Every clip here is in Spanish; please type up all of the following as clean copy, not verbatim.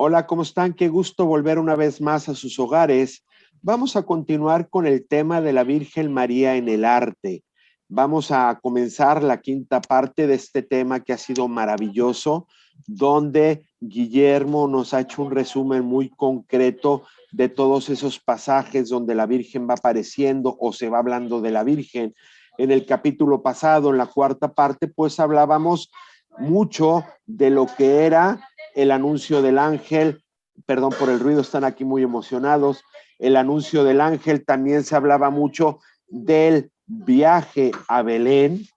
Hola, ¿cómo están? Qué gusto volver una vez más a sus hogares. Vamos a continuar con el tema de la Virgen María en el arte. Vamos a comenzar la quinta parte de este tema que ha sido maravilloso, donde Guillermo nos ha hecho un resumen muy concreto de todos esos pasajes donde la Virgen va apareciendo o se va hablando de la Virgen. En el capítulo pasado, en la cuarta parte, pues hablábamos mucho de lo que era el anuncio del ángel, perdón por el ruido, están aquí muy emocionados, el anuncio del ángel, también se hablaba mucho del viaje a Belén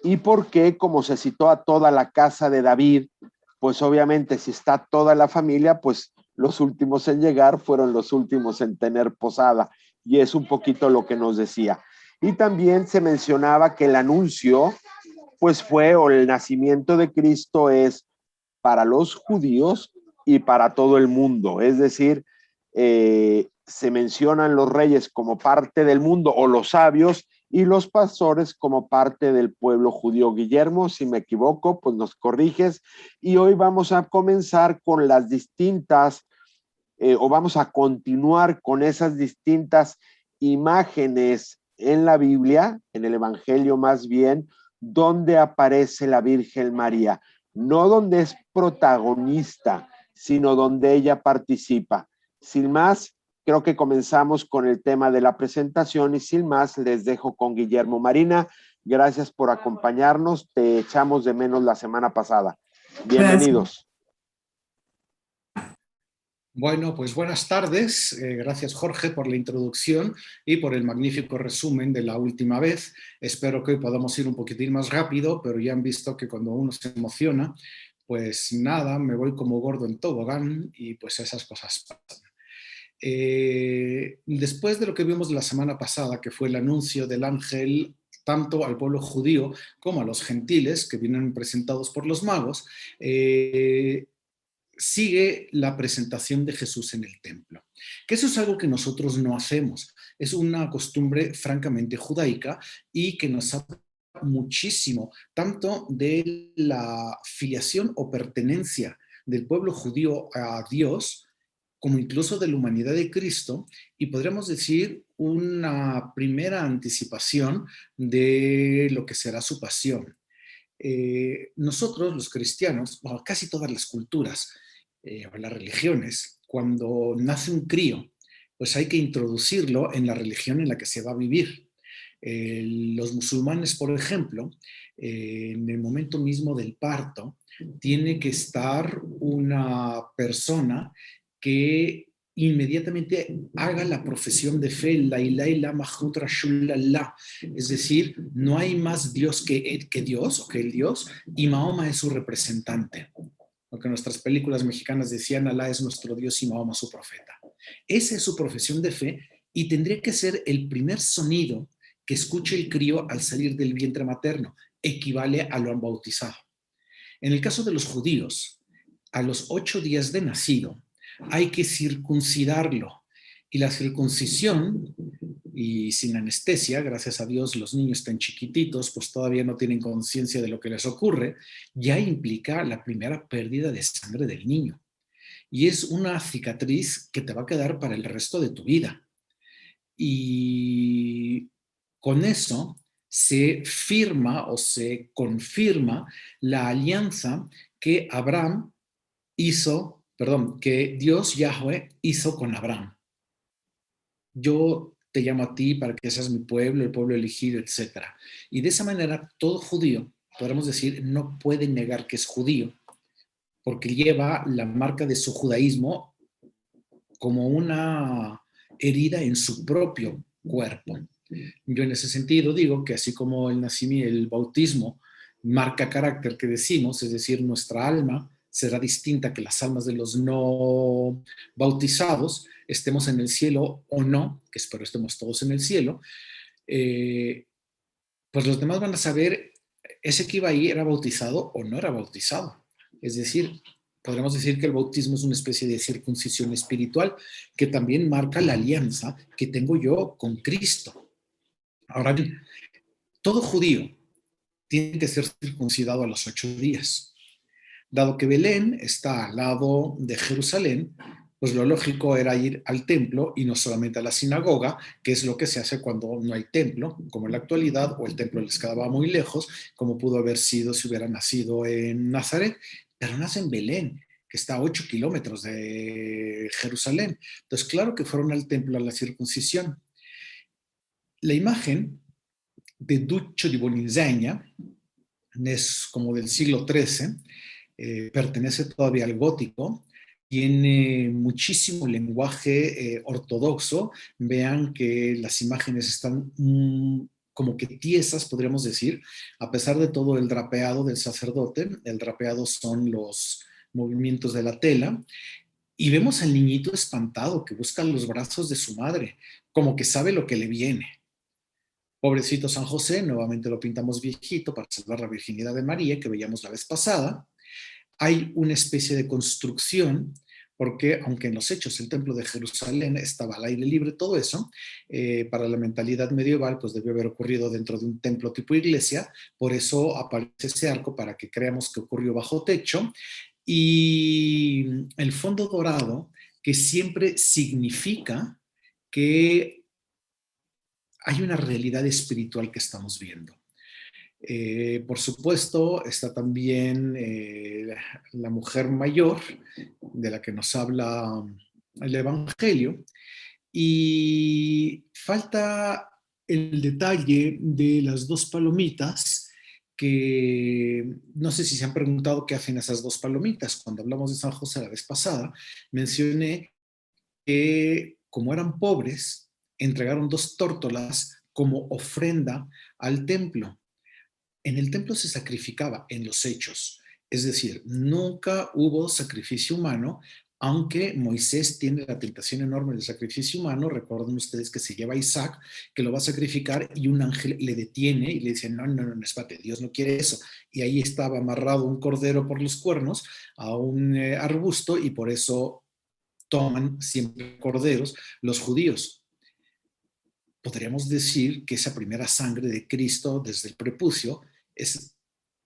y por qué, como se citó a toda la casa de David, pues obviamente si está toda la familia, pues los últimos en llegar fueron los últimos en tener posada, y es un poquito lo que nos decía. Y también se mencionaba que el anuncio, pues fue, o el nacimiento de Cristo es para los judíos y para todo el mundo. Es decir, se mencionan los reyes como parte del mundo o los sabios y los pastores como parte del pueblo judío. Guillermo, si me equivoco, pues nos corriges. Y hoy vamos a comenzar con las distintas, o vamos a continuar con esas distintas imágenes en la Biblia, en el Evangelio más bien, donde aparece la Virgen María, no donde es protagonista, sino donde ella participa. Sin más, creo que comenzamos con el tema de la presentación y sin más les dejo con Guillermo. Marina, gracias por acompañarnos, te echamos de menos la semana pasada. Bienvenidos. Bueno, pues buenas tardes. Gracias, Jorge, por la introducción y por el magnífico resumen de la última vez. Espero que hoy podamos ir un poquitín más rápido, pero ya han visto que cuando uno se emociona, pues nada, me voy como gordo en tobogán y pues esas cosas pasan. Después de lo que vimos la semana pasada, que fue el anuncio del ángel tanto al pueblo judío como a los gentiles, que vienen presentados por los magos, sigue la presentación de Jesús en el templo. Que eso es algo que nosotros no hacemos. Es una costumbre francamente judaica y que nos habla muchísimo, tanto de la filiación o pertenencia del pueblo judío a Dios, como incluso de la humanidad de Cristo, y podríamos decir una primera anticipación de lo que será su pasión. Nosotros, los cristianos, bueno, casi todas las culturas, o las religiones, cuando nace un crío, pues hay que introducirlo en la religión en la que se va a vivir. Los musulmanes, por ejemplo, en el momento mismo del parto, tiene que estar una persona que inmediatamente haga la profesión de fe, la ilaha illallah Rasulullah, es decir, no hay más Dios que Dios o que el Dios, y Mahoma es su representante. Lo que nuestras películas mexicanas decían, Alá es nuestro Dios y Mahoma su profeta. Esa es su profesión de fe y tendría que ser el primer sonido que escuche el crío al salir del vientre materno. Equivale a lo bautizado. En el caso de los judíos, a los 8 días de nacido, hay que circuncidarlo. Y la circuncisión, y sin anestesia, gracias a Dios los niños están chiquititos, pues todavía no tienen conciencia de lo que les ocurre, ya implica la primera pérdida de sangre del niño. Y es una cicatriz que te va a quedar para el resto de tu vida. Y con eso se firma o se confirma la alianza que que Dios Yahweh hizo con Abraham. Yo te llamo a ti para que seas mi pueblo, el pueblo elegido, etc. Y de esa manera todo judío, podríamos decir, no puede negar que es judío, porque lleva la marca de su judaísmo como una herida en su propio cuerpo. Yo en ese sentido digo que así como el nacimiento, el bautismo marca carácter que decimos, es decir, nuestra alma será distinta que las almas de los no bautizados, estemos en el cielo o no, que espero estemos todos en el cielo, pues los demás van a saber ese que iba ahí era bautizado o no era bautizado. Es decir, podríamos decir que el bautismo es una especie de circuncisión espiritual que también marca la alianza que tengo yo con Cristo. Ahora bien, todo judío tiene que ser circuncidado a los 8 días. Dado que Belén está al lado de Jerusalén, pues lo lógico era ir al templo y no solamente a la sinagoga, que es lo que se hace cuando no hay templo, como en la actualidad, o el templo les quedaba muy lejos, como pudo haber sido si hubiera nacido en Nazaret, pero nace en Belén, que está a 8 kilómetros de Jerusalén. Entonces, claro que fueron al templo a la circuncisión. La imagen de Duccio di Boninsegna es como del siglo XIII, pertenece todavía al gótico, tiene muchísimo lenguaje ortodoxo. Vean que las imágenes están como que tiesas, podríamos decir, a pesar de todo el drapeado del sacerdote. El drapeado son los movimientos de la tela. Y vemos al niñito espantado que busca los brazos de su madre, como que sabe lo que le viene. Pobrecito San José, nuevamente lo pintamos viejito para salvar la virginidad de María, que veíamos la vez pasada. Hay una especie de construcción, porque aunque en los hechos el templo de Jerusalén estaba al aire libre, todo eso, para la mentalidad medieval, pues debió haber ocurrido dentro de un templo tipo iglesia. Por eso aparece ese arco para que creamos que ocurrió bajo techo. Y el fondo dorado, que siempre significa que hay una realidad espiritual que estamos viendo. Por supuesto, está también la mujer mayor, de la que nos habla el Evangelio, y falta el detalle de las dos palomitas, que no sé si se han preguntado qué hacen esas dos palomitas. Cuando hablamos de San José la vez pasada, mencioné que como eran pobres, entregaron dos tórtolas como ofrenda al templo. En el templo se sacrificaba en los hechos, es decir, nunca hubo sacrificio humano, aunque Moisés tiene la tentación enorme del sacrificio humano. Recuerden ustedes que se lleva a Isaac, que lo va a sacrificar, y un ángel le detiene y le dice, no, no, no, espérate, Dios no quiere eso. Y ahí estaba amarrado un cordero por los cuernos a un arbusto, y por eso toman siempre corderos los judíos. Podríamos decir que esa primera sangre de Cristo desde el prepucio es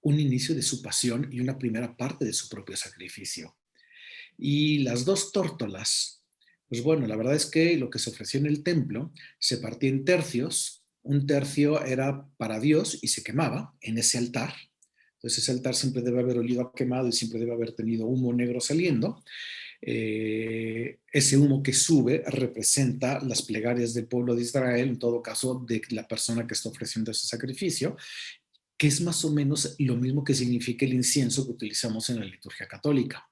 un inicio de su pasión y una primera parte de su propio sacrificio. Y las dos tórtolas, pues bueno, la verdad es que lo que se ofreció en el templo se partía en tercios. Un tercio era para Dios y se quemaba en ese altar. Entonces ese altar siempre debe haber olido a quemado y siempre debe haber tenido humo negro saliendo. Ese humo que sube representa las plegarias del pueblo de Israel, en todo caso de la persona que está ofreciendo ese sacrificio, que es más o menos lo mismo que significa el incienso que utilizamos en la liturgia católica.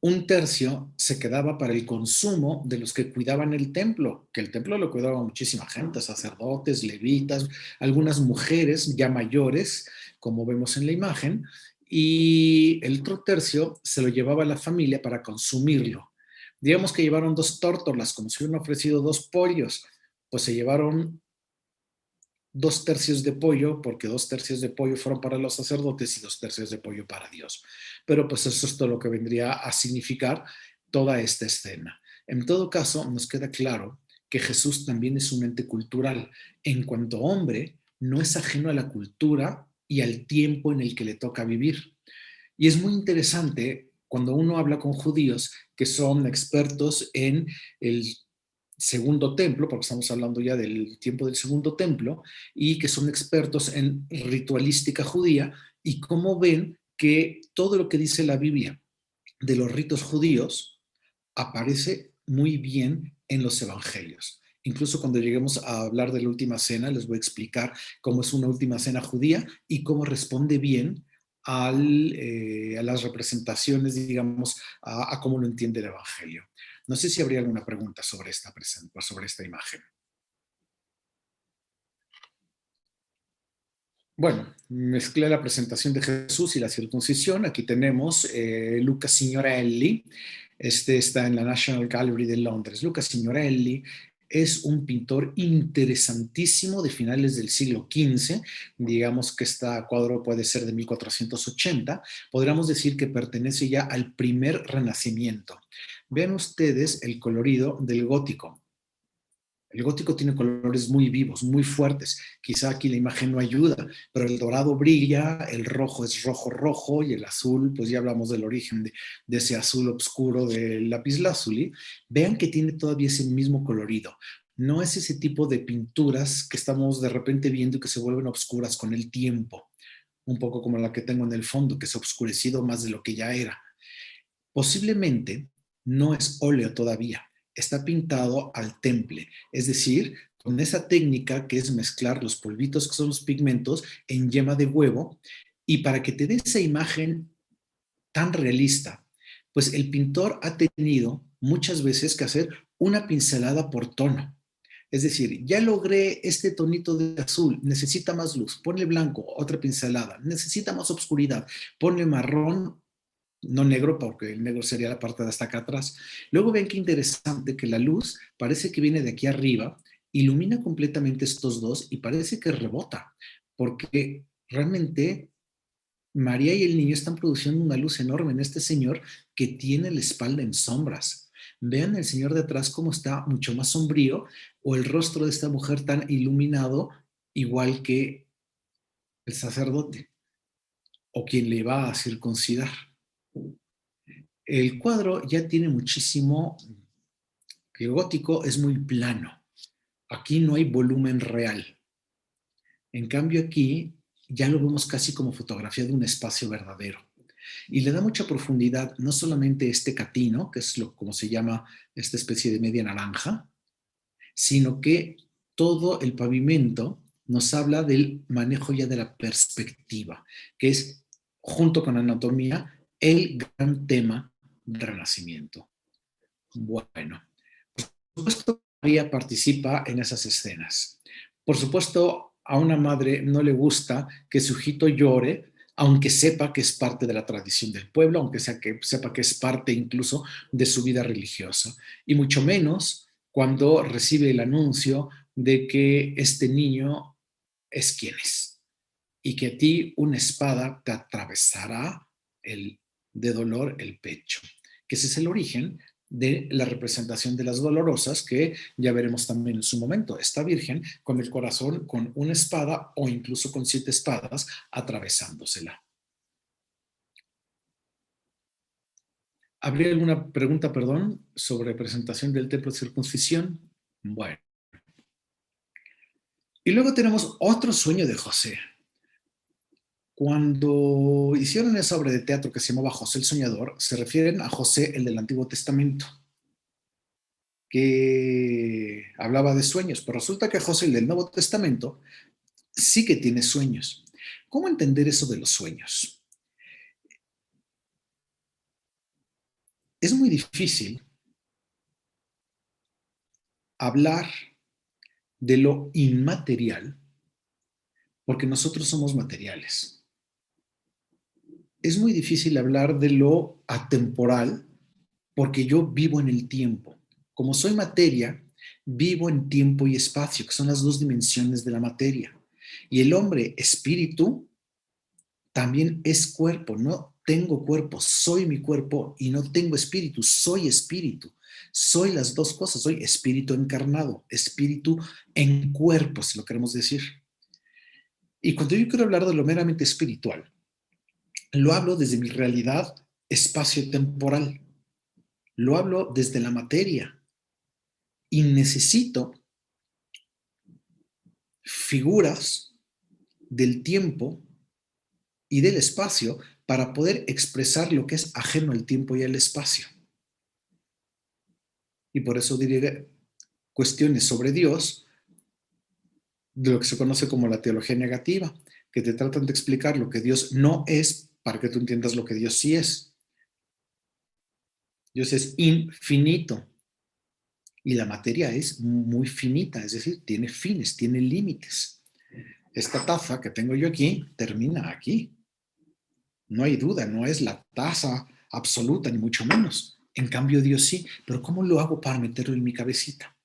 Un tercio se quedaba para el consumo de los que cuidaban el templo, que el templo lo cuidaba muchísima gente, sacerdotes, levitas, algunas mujeres ya mayores, como vemos en la imagen, y el otro tercio se lo llevaba a la familia para consumirlo. Digamos que llevaron dos tórtolas, como si hubieran ofrecido dos pollos, pues se llevaron dos tercios de pollo, porque dos tercios de pollo fueron para los sacerdotes y dos tercios de pollo para Dios. Pero pues eso es todo lo que vendría a significar toda esta escena. En todo caso, nos queda claro que Jesús también es un ente cultural. En cuanto hombre, no es ajeno a la cultura y al tiempo en el que le toca vivir. Y es muy interesante cuando uno habla con judíos que son expertos en el segundo templo, porque estamos hablando ya del tiempo del segundo templo, y que son expertos en ritualística judía, y cómo ven que todo lo que dice la Biblia de los ritos judíos aparece muy bien en los evangelios. Incluso cuando lleguemos a hablar de la última cena, les voy a explicar cómo es una última cena judía y cómo responde bien a las representaciones, digamos, a cómo lo entiende el evangelio. No sé si habría alguna pregunta sobre esta imagen. Bueno, mezclé la presentación de Jesús y la circuncisión. Aquí tenemos Luca Signorelli. Este está en la National Gallery de Londres. Luca Signorelli es un pintor interesantísimo de finales del siglo XV. Digamos que este cuadro puede ser de 1480. Podríamos decir que pertenece ya al primer Renacimiento. Vean ustedes el colorido del gótico. El gótico tiene colores muy vivos, muy fuertes. Quizá aquí la imagen no ayuda, pero el dorado brilla, el rojo es rojo rojo y el azul, pues ya hablamos del origen de ese azul oscuro del lapislázuli. Vean que tiene todavía ese mismo colorido. No es ese tipo de pinturas que estamos de repente viendo y que se vuelven oscuras con el tiempo, un poco como la que tengo en el fondo, que se ha oscurecido más de lo que ya era. Posiblemente no es óleo todavía, está pintado al temple, es decir, con esa técnica que es mezclar los polvitos que son los pigmentos en yema de huevo, y para que te dé esa imagen tan realista, pues el pintor ha tenido muchas veces que hacer una pincelada por tono. Es decir, ya logré este tonito de azul, necesita más luz, ponle blanco, otra pincelada, necesita más oscuridad, ponle marrón, no negro, porque el negro sería la parte de hasta acá atrás. Luego ven qué interesante que la luz parece que viene de aquí arriba, ilumina completamente estos dos y parece que rebota, porque realmente María y el niño están produciendo una luz enorme en este señor que tiene la espalda en sombras. Vean el señor de atrás cómo está mucho más sombrío, o el rostro de esta mujer tan iluminado, igual que el sacerdote o quien le va a circuncidar. El cuadro ya tiene muchísimo, el gótico es muy plano. Aquí no hay volumen real. En cambio aquí ya lo vemos casi como fotografía de un espacio verdadero. Y le da mucha profundidad no solamente este catino, que es como se llama esta especie de media naranja, sino que todo el pavimento nos habla del manejo ya de la perspectiva, que es, junto con anatomía, el gran tema del Renacimiento. Bueno, por supuesto, María participa en esas escenas. Por supuesto, a una madre no le gusta que su hijito llore, aunque sepa que es parte de la tradición del pueblo, aunque sepa que es parte incluso de su vida religiosa. Y mucho menos cuando recibe el anuncio de que este niño es quien es y que a ti una espada te atravesará de dolor el pecho, que ese es el origen de la representación de las dolorosas, que ya veremos también en su momento. Esta Virgen con el corazón, con una espada o incluso con 7 espadas atravesándosela. ¿Habría alguna pregunta, perdón, sobre presentación del templo de circuncisión? Bueno. Y luego tenemos otro sueño de José. Cuando hicieron esa obra de teatro que se llamaba José el Soñador, se refieren a José el del Antiguo Testamento, que hablaba de sueños, pero resulta que José el del Nuevo Testamento sí que tiene sueños. ¿Cómo entender eso de los sueños? Es muy difícil hablar de lo inmaterial porque nosotros somos materiales. Es muy difícil hablar de lo atemporal porque yo vivo en el tiempo. Como soy materia, vivo en tiempo y espacio, que son las dos dimensiones de la materia. Y el hombre espíritu también es cuerpo, no tengo cuerpo, soy mi cuerpo y no tengo espíritu, soy espíritu. Soy las dos cosas, soy espíritu encarnado, espíritu en cuerpo, si lo queremos decir. Y cuando yo quiero hablar de lo meramente espiritual, lo hablo desde mi realidad espacio-temporal, lo hablo desde la materia y necesito figuras del tiempo y del espacio para poder expresar lo que es ajeno al tiempo y al espacio. Y por eso diré cuestiones sobre Dios, de lo que se conoce como la teología negativa, que te tratan de explicar lo que Dios no es para que tú entiendas lo que Dios sí es. Dios es infinito y la materia es muy finita, es decir, tiene fines, tiene límites. Esta taza que tengo yo aquí termina aquí. No hay duda, no es la taza absoluta, ni mucho menos. En cambio, Dios sí. Pero ¿cómo lo hago para meterlo en mi cabecita?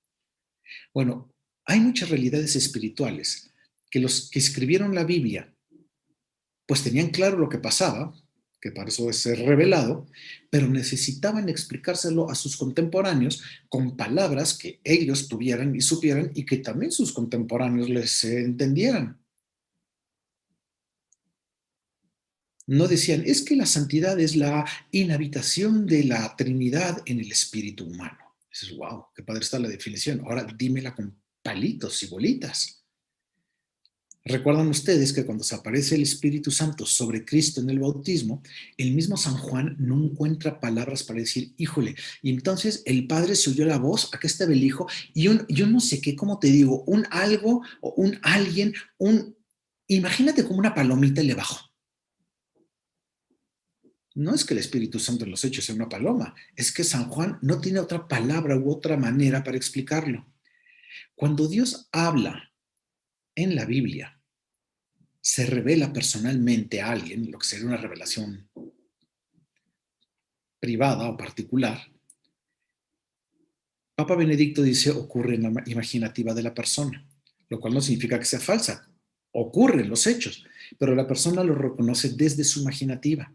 Bueno, hay muchas realidades espirituales que los que escribieron la Biblia, pues tenían claro lo que pasaba, que para eso es ser revelado, pero necesitaban explicárselo a sus contemporáneos con palabras que ellos tuvieran y supieran y que también sus contemporáneos les entendieran. No decían, es que la santidad es la inhabitación de la Trinidad en el espíritu humano. Dices, wow, qué padre está la definición. Ahora dímela con palitos y bolitas. ¿Recuerdan ustedes que cuando se aparece el Espíritu Santo sobre Cristo en el bautismo, el mismo San Juan no encuentra palabras para decir, híjole, y entonces el Padre se oyó la voz, acá estaba el Hijo, y yo no sé qué, ¿cómo te digo? Un algo, o un alguien, imagínate como una palomita le bajó. No es que el Espíritu Santo en los Hechos sea una paloma, es que San Juan no tiene otra palabra u otra manera para explicarlo. Cuando Dios habla en la Biblia, se revela personalmente a alguien, lo que sería una revelación privada o particular, Papa Benedicto dice ocurre en la imaginativa de la persona, lo cual no significa que sea falsa, ocurre en los hechos, pero la persona lo reconoce desde su imaginativa.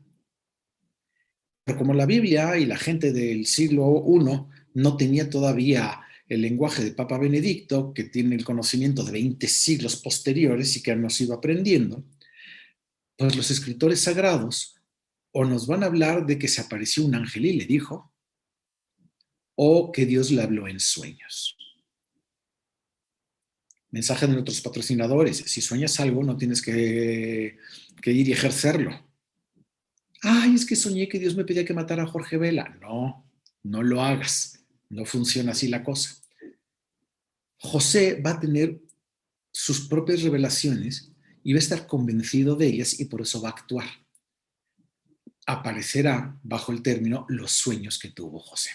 Pero como la Biblia y la gente del siglo I no tenía todavía el lenguaje de Papa Benedicto, que tiene el conocimiento de 20 siglos posteriores y que hemos ido aprendiendo, pues los escritores sagrados o nos van a hablar de que se apareció un ángel y le dijo, o que Dios le habló en sueños. Mensaje de nuestros patrocinadores, si sueñas algo no tienes que ir y ejercerlo. Ay, es que soñé que Dios me pedía que matara a Jorge Vela. No, no lo hagas, no funciona así la cosa. José va a tener sus propias revelaciones y va a estar convencido de ellas y por eso va a actuar. Aparecerá bajo el término los sueños que tuvo José.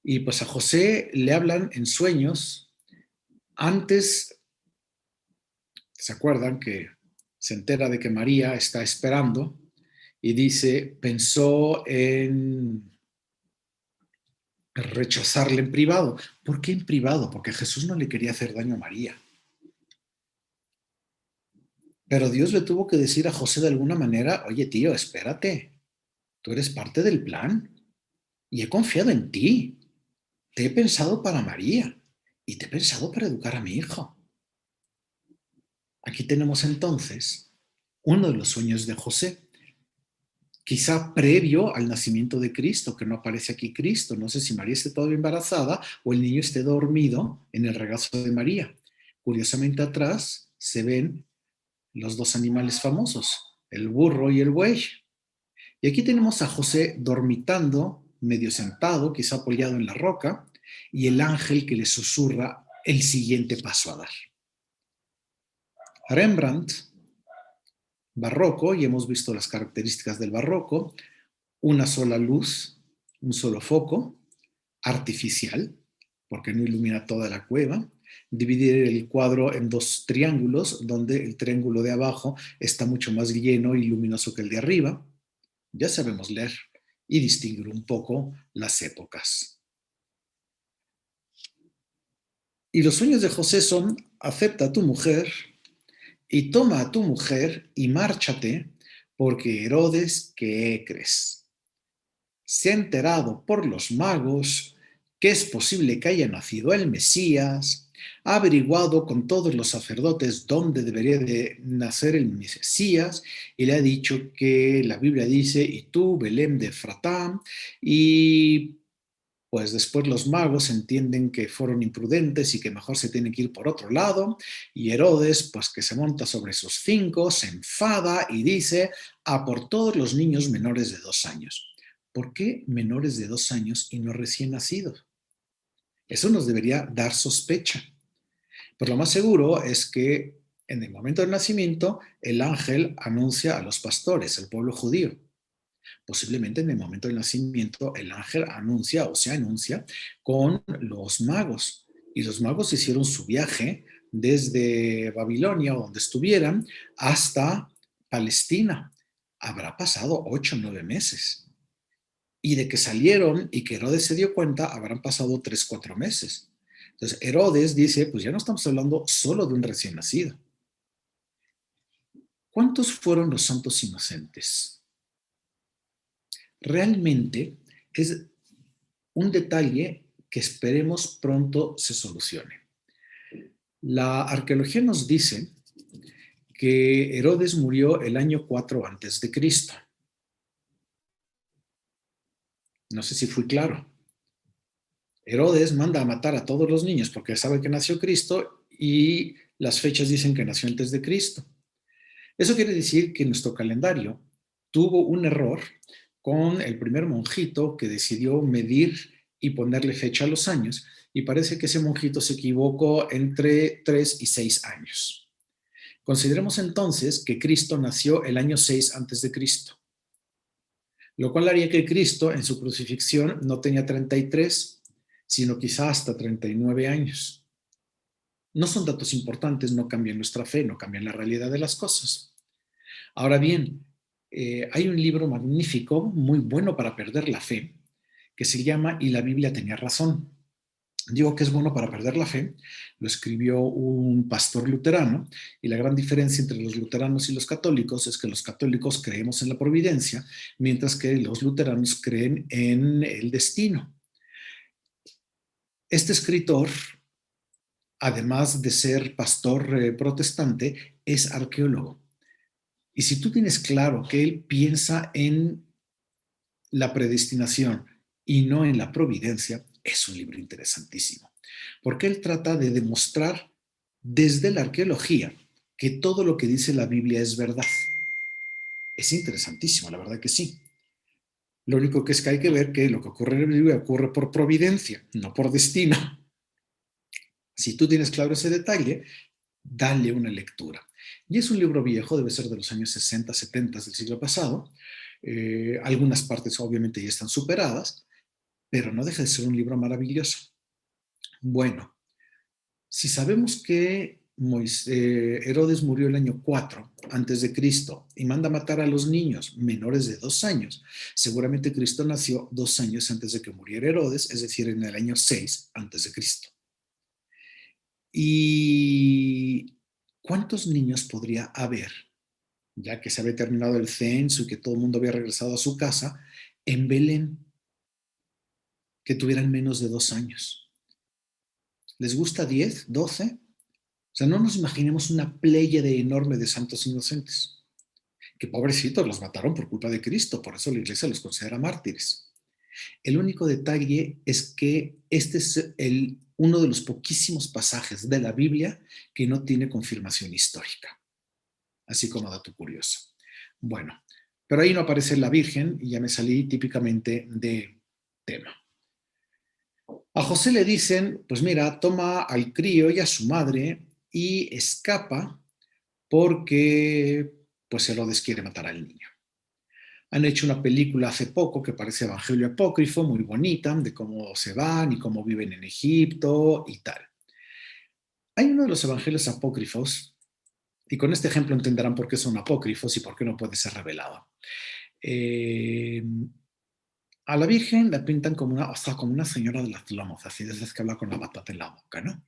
Y pues a José le hablan en sueños. Antes, ¿se acuerdan que se entera de que María está esperando y dice, pensó en rechazarle en privado? ¿Por qué en privado? Porque Jesús no le quería hacer daño a María. Pero Dios le tuvo que decir a José de alguna manera, oye tío, espérate, tú eres parte del plan y he confiado en ti. Te he pensado para María y te he pensado para educar a mi hijo. Aquí tenemos entonces uno de los sueños de José, quizá previo al nacimiento de Cristo, que no aparece aquí Cristo. No sé si María esté todavía embarazada o el niño esté dormido en el regazo de María. Curiosamente atrás se ven los dos animales famosos, el burro y el buey. Y aquí tenemos a José dormitando, medio sentado, quizá apoyado en la roca, y el ángel que le susurra el siguiente paso a dar. Rembrandt, barroco, y hemos visto las características del barroco, una sola luz, un solo foco, artificial, porque no ilumina toda la cueva, dividir el cuadro en dos triángulos, donde el triángulo de abajo está mucho más lleno y luminoso que el de arriba. Ya sabemos leer y distinguir un poco las épocas. Y los sueños de José son, acepta a tu mujer y toma a tu mujer y márchate, porque Herodes, ¿qué crees? Se ha enterado por los magos que es posible que haya nacido el Mesías, ha averiguado con todos los sacerdotes dónde debería de nacer el Mesías y le ha dicho que la Biblia dice, y tú, Belén de Efratá, y pues después los magos entienden que fueron imprudentes y que mejor se tienen que ir por otro lado, y Herodes, pues que se monta sobre sus 5, se enfada y dice, a por todos los niños menores de 2 años. ¿Por qué menores de 2 años y no recién nacidos? Eso nos debería dar sospecha. Pues lo más seguro es que en el momento del nacimiento el ángel anuncia a los pastores, el pueblo judío. Posiblemente en el momento del nacimiento el ángel anuncia o se anuncia con los magos. Y los magos hicieron su viaje desde Babilonia, donde estuvieran, hasta Palestina. Habrá pasado 8 o 9 meses. Y de que salieron y que Herodes se dio cuenta, habrán pasado 3 o 4 meses. Entonces Herodes dice, pues ya no estamos hablando solo de un recién nacido. ¿Cuántos fueron los santos inocentes? realmente es un detalle que esperemos pronto se solucione. La arqueología nos dice que Herodes murió el año 4 antes de Cristo. No sé si fui claro. Herodes manda a matar a todos los niños porque sabe que nació Cristo y las fechas dicen que nació antes de Cristo. Eso quiere decir que nuestro calendario tuvo un error con el primer monjito que decidió medir y ponerle fecha a los años, y parece que ese monjito se equivocó entre 3 y 6 años. Consideremos entonces que Cristo nació el año 6 antes de Cristo, lo cual haría que Cristo en su crucifixión no tenía 33, sino quizá hasta 39 años. No son datos importantes, no cambian nuestra fe, no cambian la realidad de las cosas. Ahora bien, hay un libro magnífico, muy bueno para perder la fe, que se llama Y la Biblia tenía razón. Digo que es bueno para perder la fe, lo escribió un pastor luterano, y la gran diferencia entre los luteranos y los católicos es que los católicos creemos en la providencia, mientras que los luteranos creen en el destino. Este escritor, además de ser pastor protestante, es arqueólogo. Y si tú tienes claro que él piensa en la predestinación y no en la providencia, es un libro interesantísimo, porque él trata de demostrar desde la arqueología que todo lo que dice la Biblia es verdad. Es interesantísimo, la verdad que sí. Lo único que es que hay que ver que lo que ocurre en la Biblia ocurre por providencia, no por destino. Si tú tienes claro ese detalle, dale una lectura. Y es un libro viejo, debe ser de los años 60, 70 del siglo pasado. Algunas partes obviamente ya están superadas, pero no deja de ser un libro maravilloso. Bueno, si sabemos que Herodes murió el año 4 antes de Cristo y manda a matar a los niños menores de 2 años, seguramente Cristo nació 2 años antes de que muriera Herodes, es decir, en el año 6 antes de Cristo. ¿Y cuántos niños podría haber, ya que se había terminado el censo y que todo el mundo había regresado a su casa, en Belén, que tuvieran menos de 2 años? ¿Les gusta 10, 12? O sea, no nos imaginemos una pléyade enorme de santos inocentes, que pobrecitos los mataron por culpa de Cristo, por eso la iglesia los considera mártires. El único detalle es que este es uno de los poquísimos pasajes de la Biblia que no tiene confirmación histórica, así como dato curioso. Bueno, pero ahí no aparece la Virgen y ya me salí típicamente de tema. A José le dicen, pues mira, toma al crío y a su madre y escapa porque pues Herodes quiere matar al niño. Han hecho una película hace poco que parece Evangelio Apócrifo, muy bonita, de cómo se van y cómo viven en Egipto y tal. Hay uno de los evangelios apócrifos, y con este ejemplo entenderán por qué son apócrifos y por qué no puede ser revelado. A la Virgen la pintan como una señora de las lomos, así desde que habla con la batata en la boca, ¿no?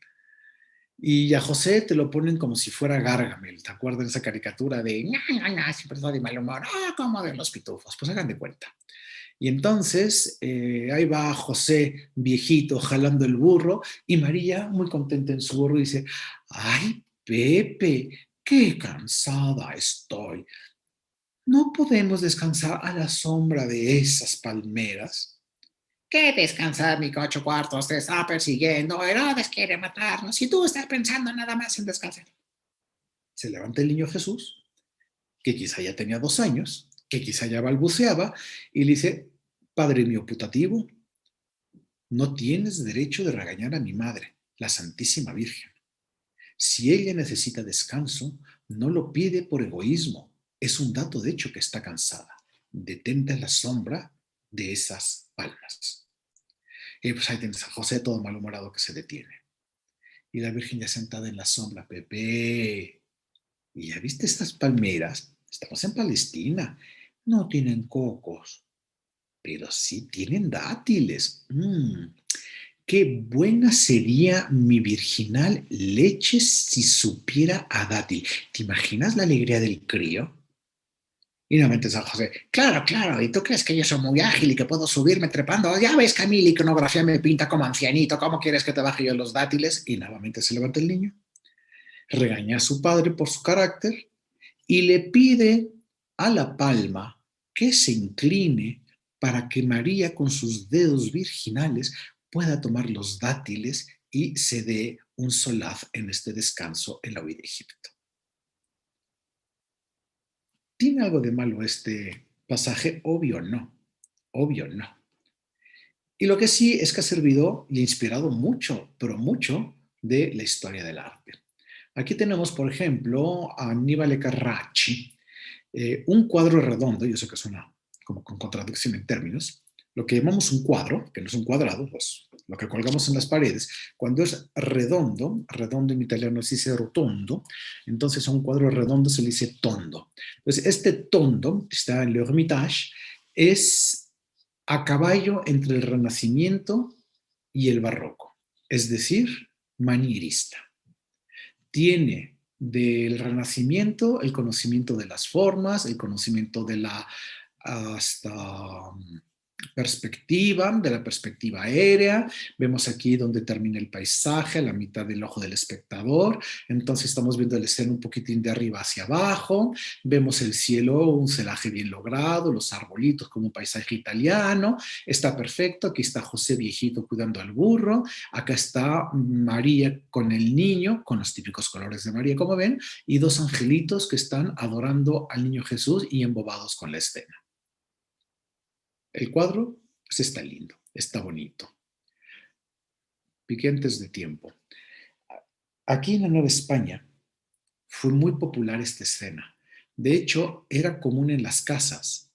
Y a José te lo ponen como si fuera Gargamel. ¿Te acuerdas de esa caricatura de siempre está de mal humor? Como de los pitufos. Pues hagan de cuenta. Y entonces ahí va José, viejito, jalando el burro, y María, muy contenta en su burro, dice: ¡ay, Pepe, qué cansada estoy! ¿No podemos descansar a la sombra de esas palmeras? ¿Qué descansar, ni que 8 cuartos te está persiguiendo? Herodes quiere matarnos y tú estás pensando nada más en descansar. Se levanta el niño Jesús, que quizá ya tenía 2 años, que quizá ya balbuceaba, y le dice: Padre mío putativo, no tienes derecho de regañar a mi madre, la Santísima Virgen. Si ella necesita descanso, no lo pide por egoísmo. Es un dato de hecho que está cansada. Detente a la sombra de esas palmas. Y pues ahí tienes a José todo malhumorado que se detiene. Y la Virgen ya sentada en la sombra: Pepe, ¿y ya viste estas palmeras? Estamos en Palestina. No tienen cocos, pero sí tienen dátiles. Qué buena sería mi virginal leche si supiera a dátil. ¿Te imaginas la alegría del crío? Y nuevamente San José, claro, claro, ¿y tú crees que yo soy muy ágil y que puedo subirme trepando? Ya ves que a mí la iconografía me pinta como ancianito, ¿cómo quieres que te baje yo los dátiles? Y nuevamente se levanta el niño, regaña a su padre por su carácter y le pide a la palma que se incline para que María con sus dedos virginales pueda tomar los dátiles y se dé un solaz en este descanso en la huida de Egipto. ¿Tiene algo de malo este pasaje? Obvio no, obvio no. Y lo que sí es que ha servido y ha inspirado mucho, pero mucho, de la historia del arte. Aquí tenemos, por ejemplo, a Annibale Carracci, un cuadro redondo, yo sé que suena como con contradicción en términos, lo que llamamos un cuadro, que no es un cuadrado, pues lo que colgamos en las paredes, cuando es redondo, redondo en italiano se dice rotondo, entonces a un cuadro redondo se le dice tondo. Entonces este tondo, que está en l'Hermitage, es a caballo entre el Renacimiento y el Barroco, es decir, manierista. Tiene del Renacimiento el conocimiento de las formas, el conocimiento de la hasta perspectiva, de la perspectiva aérea. Vemos aquí donde termina el paisaje, a la mitad del ojo del espectador. Entonces estamos viendo el escena un poquitín de arriba hacia abajo. Vemos el cielo, un celaje bien logrado, los arbolitos como un paisaje italiano. Está perfecto. Aquí está José viejito cuidando al burro. Acá está María con el niño, con los típicos colores de María, como ven, y dos angelitos que están adorando al niño Jesús y embobados con la escena. El cuadro pues está lindo, está bonito. Piquetes de tiempo. Aquí en la Nueva España fue muy popular esta escena. De hecho, era común en las casas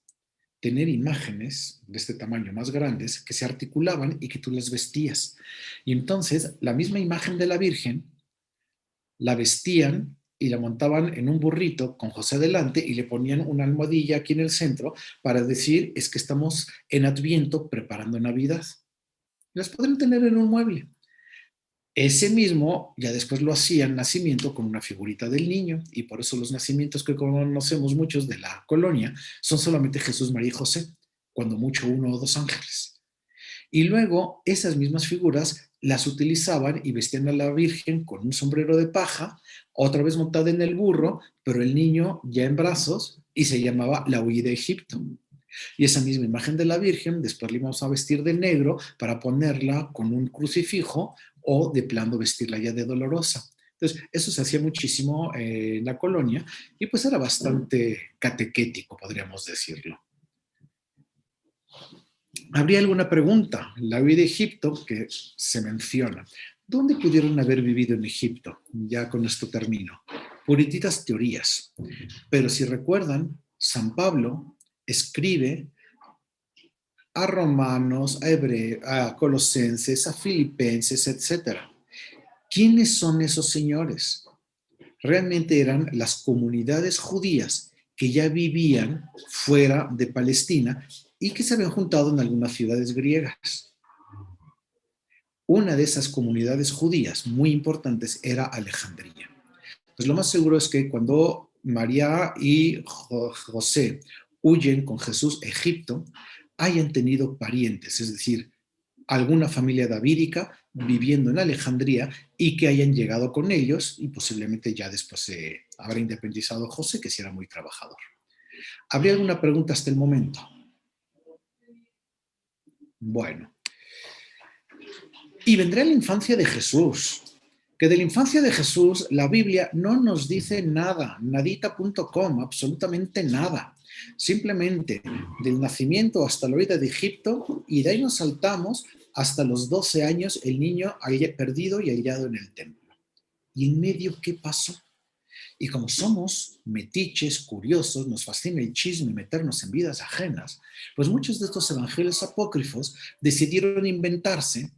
tener imágenes de este tamaño más grandes que se articulaban y que tú las vestías. Y entonces la misma imagen de la Virgen la vestían y la montaban en un burrito con José delante y le ponían una almohadilla aquí en el centro para decir es que estamos en Adviento preparando Navidad. Las podrían tener en un mueble. Ese mismo ya después lo hacían nacimiento con una figurita del niño y por eso los nacimientos que conocemos muchos de la colonia son solamente Jesús, María y José, cuando mucho uno o dos ángeles. Y luego esas mismas figuras las utilizaban y vestían a la Virgen con un sombrero de paja, otra vez montada en el burro, pero el niño ya en brazos y se llamaba la huida de Egipto. Y esa misma imagen de la Virgen después la íbamos a vestir de negro para ponerla con un crucifijo o de plano vestirla ya de dolorosa. Entonces, eso se hacía muchísimo en la colonia y pues era bastante catequético, podríamos decirlo. Habría alguna pregunta. La huida de Egipto, que se menciona. ¿Dónde pudieron haber vivido en Egipto? Ya con esto termino. Purititas teorías. Pero si recuerdan, San Pablo escribe a romanos, a hebreos, a colosenses, a filipenses, etc. ¿Quiénes son esos señores? Realmente eran las comunidades judías que ya vivían fuera de Palestina y que se habían juntado en algunas ciudades griegas. Una de esas comunidades judías muy importantes era Alejandría. Pues lo más seguro es que cuando María y José huyen con Jesús a Egipto, hayan tenido parientes, es decir, alguna familia davídica viviendo en Alejandría y que hayan llegado con ellos y posiblemente ya después se habrá independizado José, que sí era muy trabajador. ¿Habría alguna pregunta hasta el momento? Bueno. Y vendrá la infancia de Jesús, que de la infancia de Jesús la Biblia no nos dice nada, nadita.com, absolutamente nada. Simplemente del nacimiento hasta la huida de Egipto y de ahí nos saltamos hasta los 12 años el niño perdido y hallado en el templo. ¿Y en medio qué pasó? Y como somos metiches, curiosos, nos fascina el chisme y meternos en vidas ajenas, pues muchos de estos evangelios apócrifos decidieron inventarse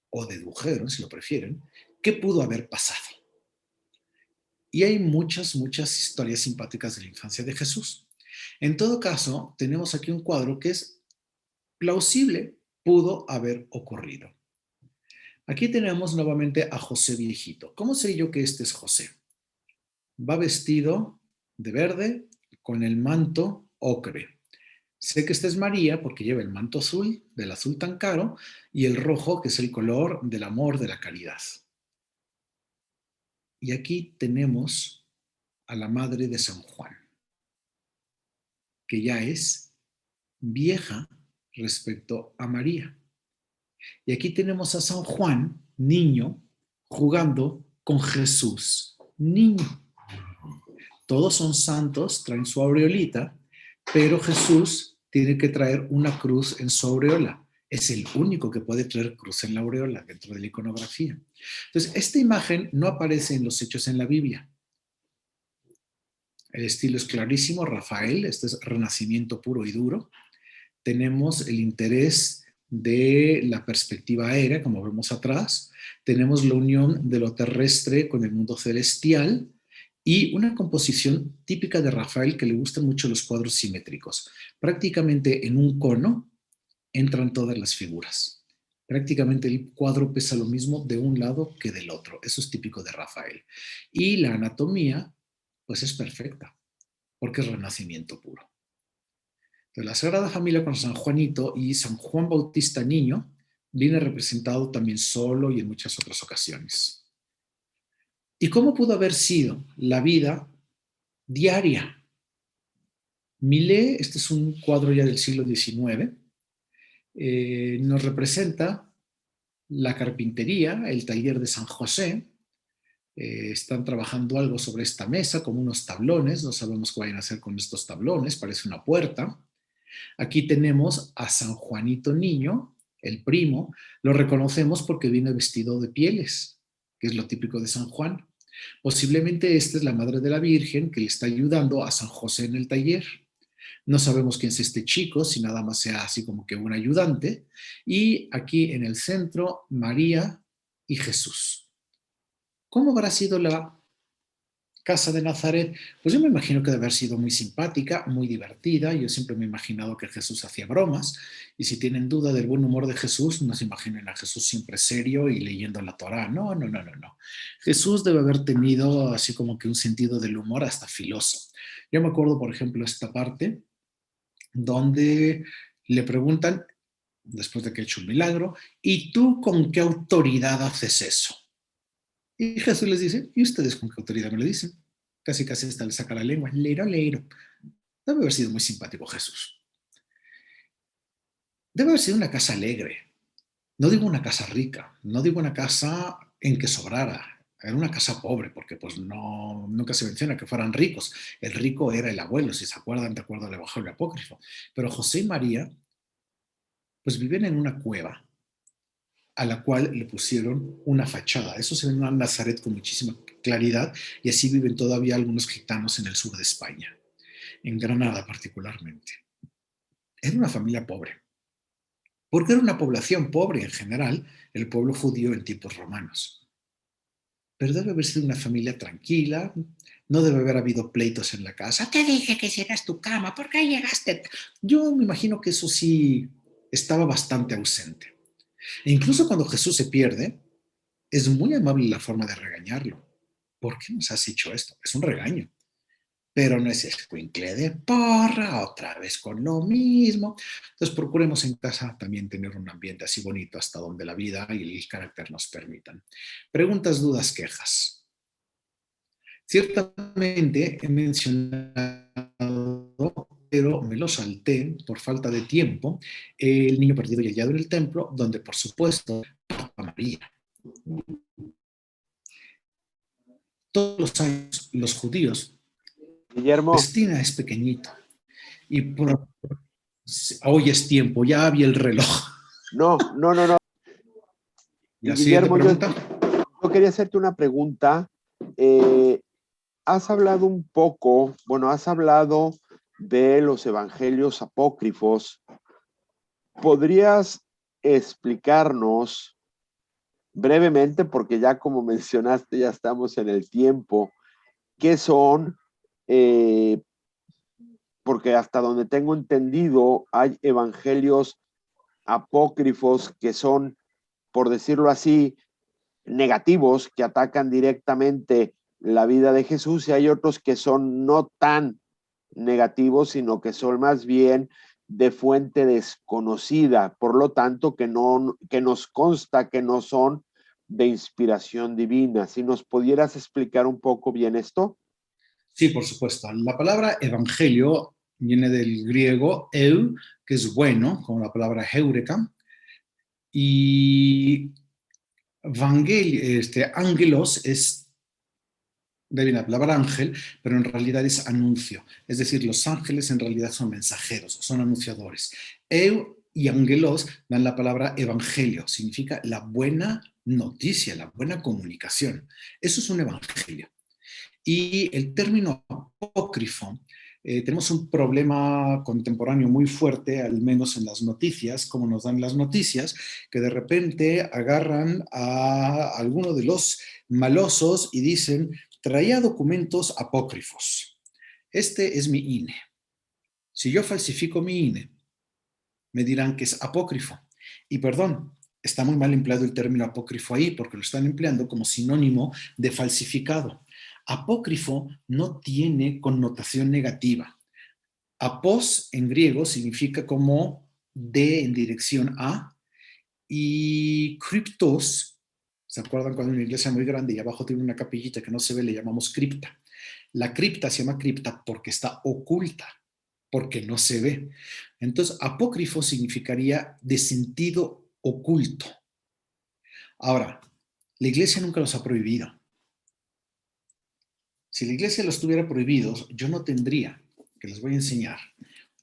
o dedujeron, si lo prefieren, qué pudo haber pasado. Y hay muchas, muchas historias simpáticas de la infancia de Jesús. En todo caso, tenemos aquí un cuadro que es plausible, pudo haber ocurrido. Aquí tenemos nuevamente a José viejito. ¿Cómo sé yo que este es José? Va vestido de verde, con el manto ocre. Sé que esta es María porque lleva el manto azul, del azul tan caro, y el rojo, que es el color del amor, de la caridad. Y aquí tenemos a la madre de San Juan, que ya es vieja respecto a María. Y aquí tenemos a San Juan, niño, jugando con Jesús, niño. Todos son santos, traen su aureolita, pero Jesús tiene que traer una cruz en su aureola. Es el único que puede traer cruz en la aureola dentro de la iconografía. Entonces, esta imagen no aparece en los hechos en la Biblia. El estilo es clarísimo, Rafael, este es renacimiento puro y duro. Tenemos el interés de la perspectiva aérea, como vemos atrás. Tenemos la unión de lo terrestre con el mundo celestial y una composición típica de Rafael que le gustan mucho los cuadros simétricos. Prácticamente en un cono entran todas las figuras. Prácticamente el cuadro pesa lo mismo de un lado que del otro. Eso es típico de Rafael. Y la anatomía, pues es perfecta, porque es renacimiento puro. Entonces, la Sagrada Familia con San Juanito y San Juan Bautista Niño viene representado también solo y en muchas otras ocasiones. ¿Y cómo pudo haber sido la vida diaria? Millet, este es un cuadro ya del siglo XIX, nos representa la carpintería, el taller de San José. Están trabajando algo sobre esta mesa, como unos tablones, no sabemos qué vayan a hacer con estos tablones, parece una puerta. Aquí tenemos a San Juanito Niño, el primo, lo reconocemos porque viene vestido de pieles, que es lo típico de San Juan. Posiblemente esta es la madre de la Virgen que le está ayudando a San José en el taller. No sabemos quién es este chico, si nada más sea así como que un ayudante. Y aquí en el centro, María y Jesús. ¿Cómo habrá sido la casa de Nazaret? Pues yo me imagino que debe haber sido muy simpática, muy divertida. Yo siempre me he imaginado que Jesús hacía bromas. Y si tienen duda del buen humor de Jesús, no se imaginen a Jesús siempre serio y leyendo la Torá. No, no, no, no, no. Jesús debe haber tenido así como que un sentido del humor hasta filoso. Yo me acuerdo, por ejemplo, esta parte donde le preguntan, después de que ha hecho un milagro, ¿y tú con qué autoridad haces eso? Y Jesús les dice, ¿y ustedes con qué autoridad me lo dicen? Casi casi hasta le saca la lengua, leiro, leiro. Debe haber sido muy simpático Jesús. Debe haber sido una casa alegre. No digo una casa rica, no digo una casa en que sobrara. Era una casa pobre, porque pues no, nunca se menciona que fueran ricos. El rico era el abuelo, si se acuerdan, de acuerdo al Evangelio Apócrifo. Pero José y María, pues viven en una cueva a la cual le pusieron una fachada. Eso se ve en una Nazaret con muchísima claridad y así viven todavía algunos gitanos en el sur de España, en Granada particularmente. Era una familia pobre, porque era una población pobre en general, el pueblo judío en tiempos romanos. Pero debe haber sido una familia tranquila, no debe haber habido pleitos en la casa. Te dije que hicieras tu cama, ¿por qué llegaste? Yo me imagino que eso sí estaba bastante ausente. E incluso cuando Jesús se pierde, es muy amable la forma de regañarlo. ¿Por qué nos has hecho esto? Es un regaño. Pero no es escuincle de porra, otra vez con lo mismo. Entonces procuremos en casa también tener un ambiente así bonito hasta donde la vida y el carácter nos permitan. Preguntas, dudas, quejas. Ciertamente he mencionado, pero me lo salté por falta de tiempo, el niño perdido y hallado en el templo, donde por supuesto María. Todos los años los judíos, Guillermo, Palestina es pequeñito y hoy es tiempo, ya había el reloj. no. Y la siguiente Guillermo, yo pregunta. quería hacerte una pregunta. Has hablado un poco, bueno, has hablado de los evangelios apócrifos. ¿Podrías explicarnos brevemente, porque ya como mencionaste, ya estamos en el tiempo, qué son? Porque hasta donde tengo entendido, hay evangelios apócrifos que son, por decirlo así, negativos, que atacan directamente la vida de Jesús, y hay otros que son no tan negativos, sino que son más bien de fuente desconocida, por lo tanto que nos consta que no son de inspiración divina. Si nos pudieras explicar un poco bien esto. Sí, por supuesto. La palabra evangelio viene del griego eu, que es bueno, como la palabra heureka, y angelos es de la palabra ángel, pero en realidad es anuncio. Es decir, los ángeles en realidad son mensajeros, son anunciadores. Eu y angelos dan la palabra evangelio, significa la buena noticia, la buena comunicación. Eso es un evangelio. Y el término apócrifo, tenemos un problema contemporáneo muy fuerte, al menos en las noticias, como nos dan las noticias, que de repente agarran a alguno de los malosos y dicen, traía documentos apócrifos. Este es mi INE. Si yo falsifico mi INE, me dirán que es apócrifo. Y perdón, está muy mal empleado el término apócrifo ahí, porque lo están empleando como sinónimo de falsificado. Apócrifo no tiene connotación negativa. Após en griego significa como de en dirección a, y criptos, ¿se acuerdan cuando una iglesia muy grande y abajo tiene una capillita que no se ve, le llamamos cripta? La cripta se llama cripta porque está oculta, porque no se ve. Entonces, apócrifo significaría de sentido oculto. Ahora, la iglesia nunca los ha prohibido. Si la iglesia los tuviera prohibidos, yo no tendría, que les voy a enseñar,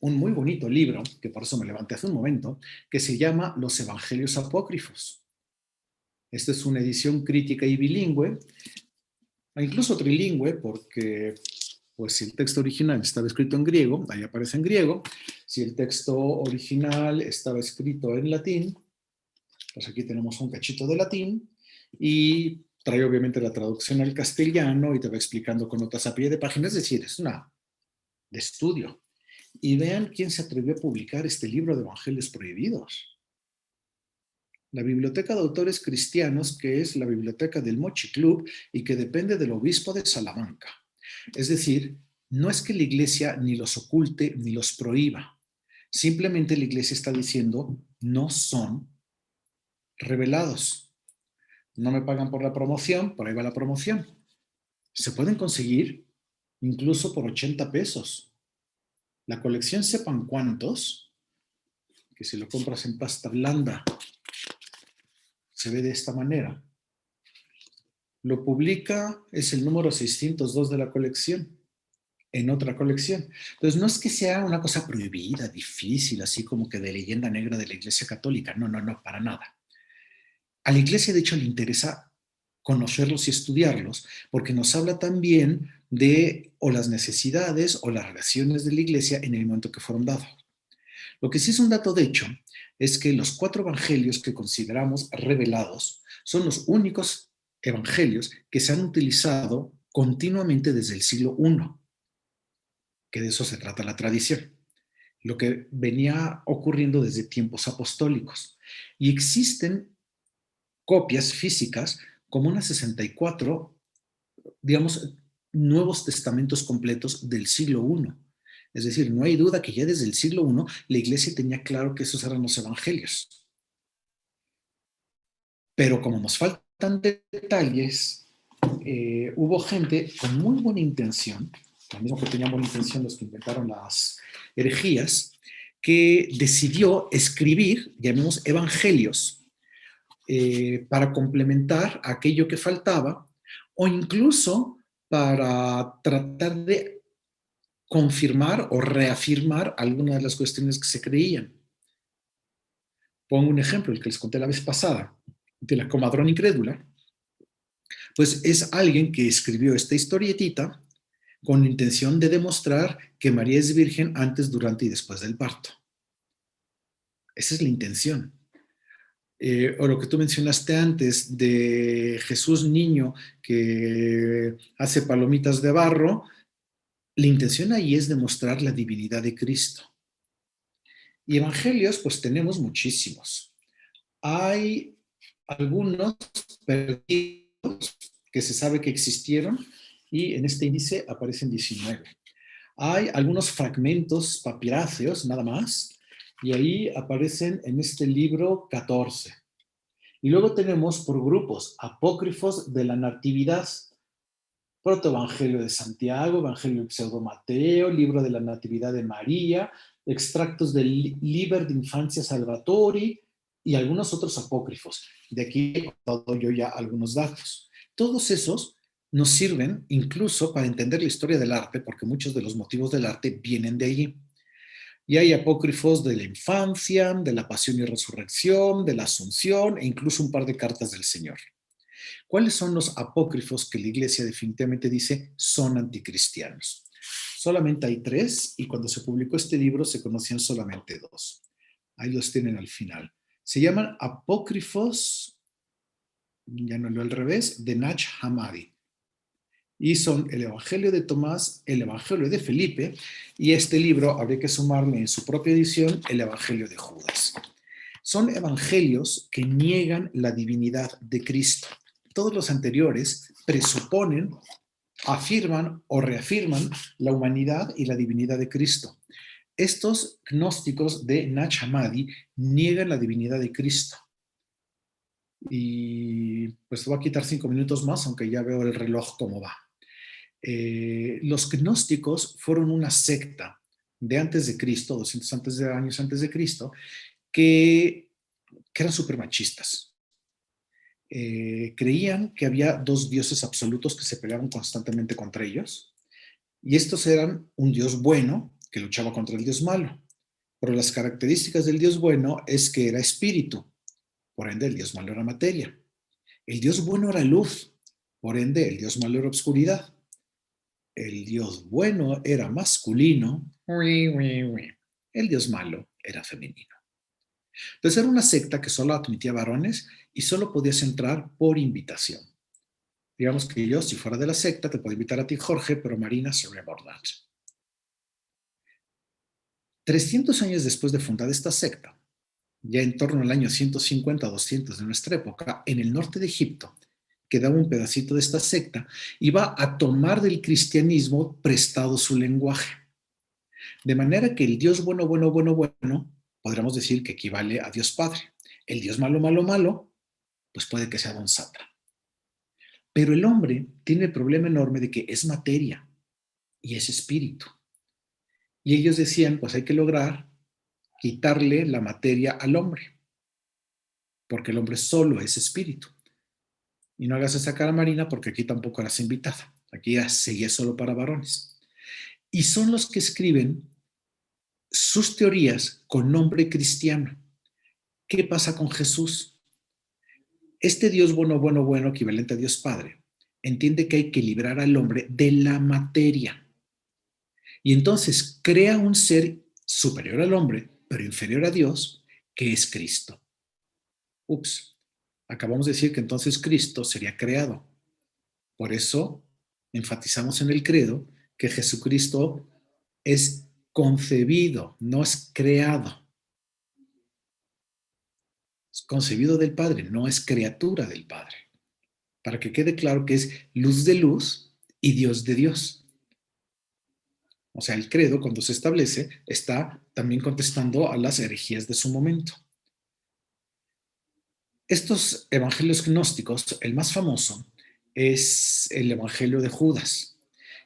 un muy bonito libro, que por eso me levanté hace un momento, que se llama Los Evangelios Apócrifos. Esta es una edición crítica y bilingüe, incluso trilingüe, porque pues si el texto original estaba escrito en griego, ahí aparece en griego. Si el texto original estaba escrito en latín, pues aquí tenemos un cachito de latín y trae obviamente la traducción al castellano y te va explicando con notas a pie de página, es decir, es una de estudio. Y vean quién se atrevió a publicar este libro de Evangelios Prohibidos. La Biblioteca de Autores Cristianos, que es la biblioteca del Mochi Club y que depende del obispo de Salamanca. Es decir, no es que la iglesia ni los oculte ni los prohíba. Simplemente la iglesia está diciendo, no son revelados. No me pagan por la promoción, por ahí va la promoción. Se pueden conseguir incluso por 80 pesos. La colección Sepan Cuántos, que si lo compras en pasta blanda, se ve de esta manera. Lo publica, es el número 602 de la colección, en otra colección. Entonces, no es que sea una cosa prohibida, difícil, así como que de leyenda negra de la Iglesia Católica. No, no, no, para nada. A la Iglesia, de hecho, le interesa conocerlos y estudiarlos, porque nos habla también de o las necesidades o las relaciones de la Iglesia en el momento que fueron dados. Lo que sí es un dato de hecho es que los 4 evangelios que consideramos revelados son los únicos evangelios que se han utilizado continuamente desde el siglo I, que de eso se trata la tradición, lo que venía ocurriendo desde tiempos apostólicos. Y existen copias físicas como unas 64, digamos, nuevos testamentos completos del siglo I. Es decir, no hay duda que ya desde el siglo I la iglesia tenía claro que esos eran los evangelios. Pero como nos faltan detalles, hubo gente con muy buena intención, lo mismo que tenían buena intención los que inventaron las herejías, que decidió escribir, llamemos evangelios, para complementar aquello que faltaba o incluso para tratar de confirmar o reafirmar algunas de las cuestiones que se creían. Pongo un ejemplo, el que les conté la vez pasada, de la comadrona incrédula, pues es alguien que escribió esta historietita con la intención de demostrar que María es virgen antes, durante y después del parto. Esa es la intención. O lo que tú mencionaste antes de Jesús niño que hace palomitas de barro, la intención ahí es demostrar la divinidad de Cristo. Y evangelios, pues tenemos muchísimos. Hay algunos perdidos que se sabe que existieron y en este índice aparecen 19. Hay algunos fragmentos papiráceos, nada más, y ahí aparecen en este libro 14. Y luego tenemos por grupos apócrifos de la Natividad, Protoevangelio de Santiago, Evangelio de Pseudo Mateo, Libro de la Natividad de María, extractos del Liber de Infancia Salvatori y algunos otros apócrifos. De aquí he dado yo ya algunos datos. Todos esos nos sirven incluso para entender la historia del arte, porque muchos de los motivos del arte vienen de allí. Y hay apócrifos de la infancia, de la pasión y resurrección, de la asunción e incluso un par de cartas del Señor. ¿Cuáles son los apócrifos que la Iglesia definitivamente dice son anticristianos? Solamente hay 3 y cuando se publicó este libro se conocían solamente 2. Ahí los tienen al final. Se llaman apócrifos, ya no leo al revés, de Nag Hammadi. Y son el Evangelio de Tomás, el Evangelio de Felipe y este libro habría que sumarle en su propia edición el Evangelio de Judas. Son evangelios que niegan la divinidad de Cristo. Todos los anteriores presuponen, afirman o reafirman la humanidad y la divinidad de Cristo. Estos gnósticos de Nag Hammadi niegan la divinidad de Cristo. Y pues te voy a quitar 5 minutos más, aunque ya veo el reloj cómo va. Los gnósticos fueron una secta de antes de Cristo, 200 años antes de Cristo, que eran súper machistas. Creían que había 2 dioses absolutos que se peleaban constantemente contra ellos, y estos eran un dios bueno que luchaba contra el dios malo, pero las características del dios bueno es que era espíritu, por ende el dios malo era materia. El dios bueno era luz, por ende el dios malo era obscuridad. El dios bueno era masculino, el dios malo era femenino. Entonces era una secta que solo admitía varones y solo podías entrar por invitación. Digamos que yo, si fuera de la secta, te puedo invitar a ti, Jorge, pero Marina, sorry about that. 300 años después de fundada esta secta, ya en torno al año 150 o 200 de nuestra época, en el norte de Egipto, quedaba un pedacito de esta secta y va a tomar del cristianismo prestado su lenguaje. De manera que el Dios bueno, bueno, bueno, bueno, podríamos decir que equivale a Dios Padre. El Dios malo, malo, malo, pues puede que sea Don Sata. Pero el hombre tiene el problema enorme de que es materia y es espíritu. Y ellos decían, pues hay que lograr quitarle la materia al hombre, porque el hombre solo es espíritu. Y no hagas esa cara, Marina, porque aquí tampoco eras invitada. Aquí ya seguía solo para varones. Y son los que escriben sus teorías con nombre cristiano. ¿Qué pasa con Jesús? Este Dios bueno, bueno, bueno, equivalente a Dios Padre, entiende que hay que librar al hombre de la materia. Y entonces crea un ser superior al hombre, pero inferior a Dios, que es Cristo. Ups, acabamos de decir que entonces Cristo sería creado. Por eso enfatizamos en el credo que Jesucristo es concebido, no es creado. Es concebido del Padre, no es criatura del Padre. Para que quede claro que es luz de luz y Dios de Dios. O sea, el credo, cuando se establece, está también contestando a las herejías de su momento. Estos evangelios gnósticos, el más famoso es el Evangelio de Judas.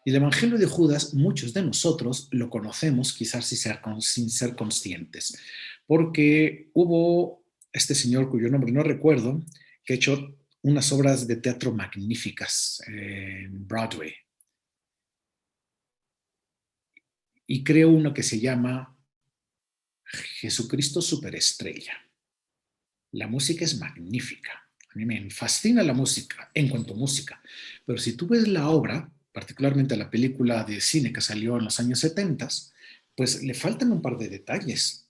Y el Evangelio de Judas, muchos de nosotros lo conocemos, quizás sin ser conscientes, porque hubo este señor cuyo nombre no recuerdo, que ha hecho unas obras de teatro magníficas en Broadway. Y creo uno que se llama Jesucristo Superestrella. La música es magnífica. A mí me fascina la música en cuanto a música. Pero si tú ves la obra, particularmente la película de cine que salió en los años 70, pues le faltan un par de detalles.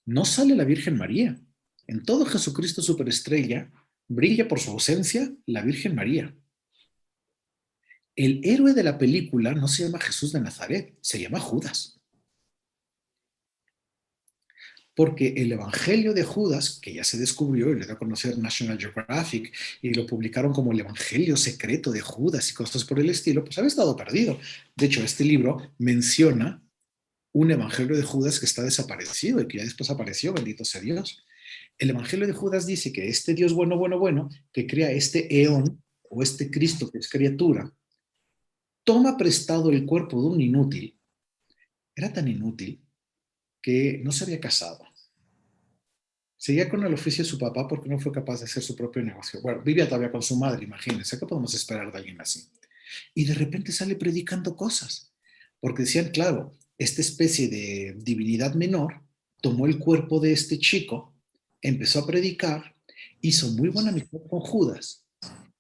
No sale la Virgen María. En todo Jesucristo Superestrella brilla por su ausencia la Virgen María. El héroe de la película no se llama Jesús de Nazaret, se llama Judas. porque el Evangelio de Judas, que ya se descubrió y le dio a conocer National Geographic y lo publicaron como el Evangelio secreto de Judas y cosas por el estilo, pues había estado perdido. De hecho, este libro menciona un Evangelio de Judas que está desaparecido y que ya después apareció, bendito sea Dios. El Evangelio de Judas dice que este Dios bueno, bueno, bueno, que crea este eón o este Cristo que es criatura, toma prestado el cuerpo de un inútil. Era tan inútil que no se había casado. Seguía con el oficio de su papá porque no fue capaz de hacer su propio negocio. Bueno, vivía todavía con su madre, imagínense, ¿qué podemos esperar de alguien así? Y de repente sale predicando cosas, porque decían, claro, esta especie de divinidad menor tomó el cuerpo de este chico, empezó a predicar, hizo muy buena amistad con Judas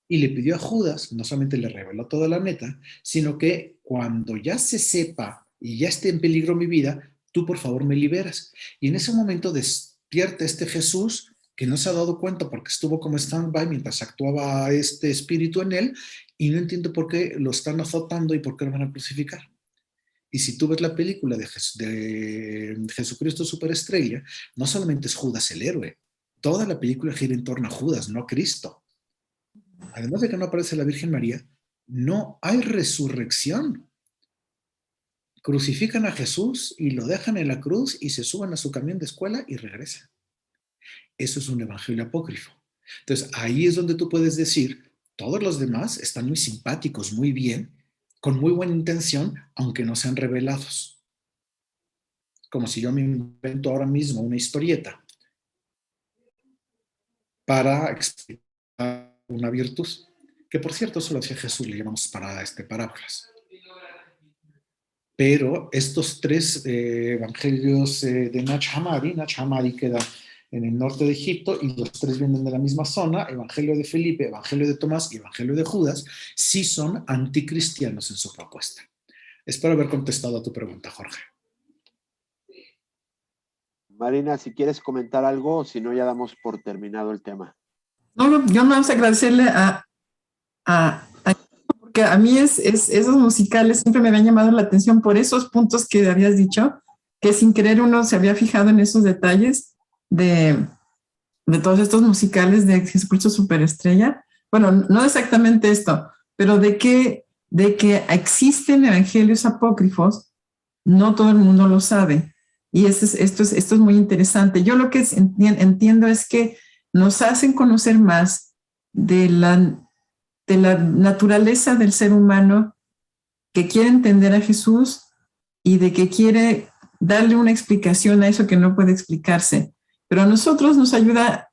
y le pidió a Judas, no solamente le reveló toda la neta, sino que cuando ya se sepa y ya esté en peligro mi vida, tú por favor me liberas. Y en ese momento despierta este Jesús que no se ha dado cuenta porque estuvo como stand-by mientras actuaba este espíritu en él y no entiendo por qué lo están azotando y por qué lo van a crucificar. Y si tú ves la película de Jesucristo Superestrella, no solamente es Judas el héroe, toda la película gira en torno a Judas, no a Cristo. Además de que no aparece la Virgen María, no hay resurrección. Crucifican a Jesús y lo dejan en la cruz y se suben a su camión de escuela y regresan. Eso es un evangelio apócrifo. Entonces, ahí es donde tú puedes decir, todos los demás están muy simpáticos, muy bien, con muy buena intención, aunque no sean revelados. Como si yo me invento ahora mismo una historieta para explicar una virtud, que por cierto, eso lo hacía Jesús, le llamamos parábolas. Pero estos tres evangelios de Nag Hammadi queda en el norte de Egipto y los tres vienen de la misma zona, Evangelio de Felipe, Evangelio de Tomás y Evangelio de Judas, sí son anticristianos en su propuesta. Espero haber contestado a tu pregunta, Jorge. Marina, si quieres comentar algo, o si no, ya damos por terminado el tema. No, yo no vamos a agradecerle porque a mí esos musicales siempre me habían llamado la atención por esos puntos que habías dicho, que sin querer uno se había fijado en esos detalles de todos estos musicales de Jesucristo Superestrella. Bueno, no exactamente esto, pero de que existen evangelios apócrifos, no todo el mundo lo sabe. Y esto es muy interesante. Yo lo que entiendo es que nos hacen conocer más de la naturaleza del ser humano que quiere entender a Jesús y de que quiere darle una explicación a eso que no puede explicarse. Pero a nosotros nos ayuda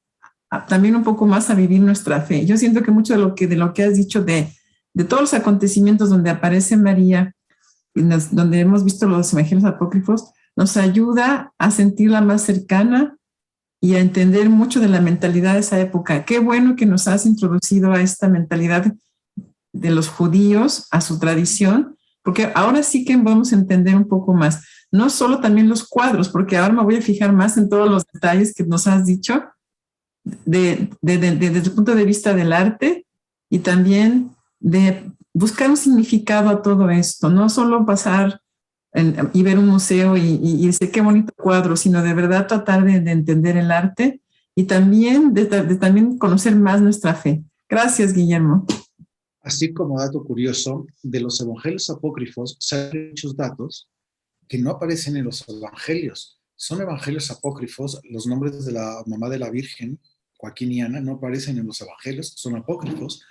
también un poco más a vivir nuestra fe. Yo siento que mucho de lo que has dicho de todos los acontecimientos donde aparece María, donde hemos visto los evangelios apócrifos, nos ayuda a sentirla más cercana y a entender mucho de la mentalidad de esa época. Qué bueno que nos has introducido a esta mentalidad de los judíos, a su tradición, porque ahora sí que vamos a entender un poco más. No solo también los cuadros, porque ahora me voy a fijar más en todos los detalles que nos has dicho, desde el punto de vista del arte y también de buscar un significado a todo esto, no solo pasar y ver un museo y decir qué bonito cuadro, sino de verdad tratar de entender el arte y también de también conocer más nuestra fe. Gracias, Guillermo. Así como dato curioso, de los evangelios apócrifos salen muchos datos que no aparecen en los evangelios. Son evangelios apócrifos, los nombres de la mamá de la Virgen, Joaquín y Ana, no aparecen en los evangelios, son apócrifos.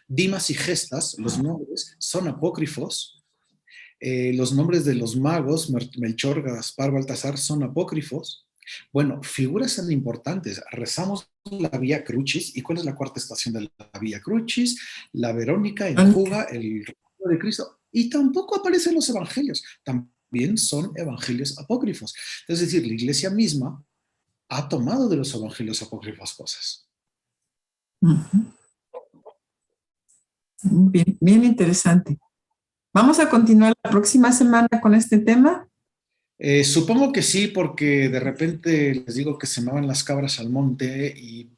Dimas y Gestas, los nombres, son apócrifos. Los nombres de los magos, Melchor, Gaspar, Baltasar, son apócrifos. Bueno, figuras tan importantes. Rezamos la Vía Crucis. ¿Y cuál es la cuarta estación de la Vía Crucis? La Verónica enjuga el rostro de Cristo. Y tampoco aparecen los evangelios. También son evangelios apócrifos. Es decir, la iglesia misma ha tomado de los evangelios apócrifos cosas. Bien, bien interesante. ¿Vamos a continuar la próxima semana con este tema? Supongo que sí, porque de repente les digo que se me van las cabras al monte y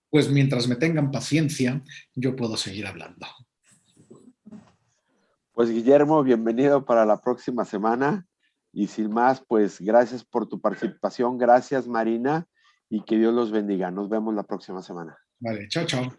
pues mientras me tengan paciencia, yo puedo seguir hablando. Pues Guillermo, bienvenido para la próxima semana. Y sin más, pues gracias por tu participación, gracias Marina, y que Dios los bendiga. Nos vemos la próxima semana. Vale, chao, chao.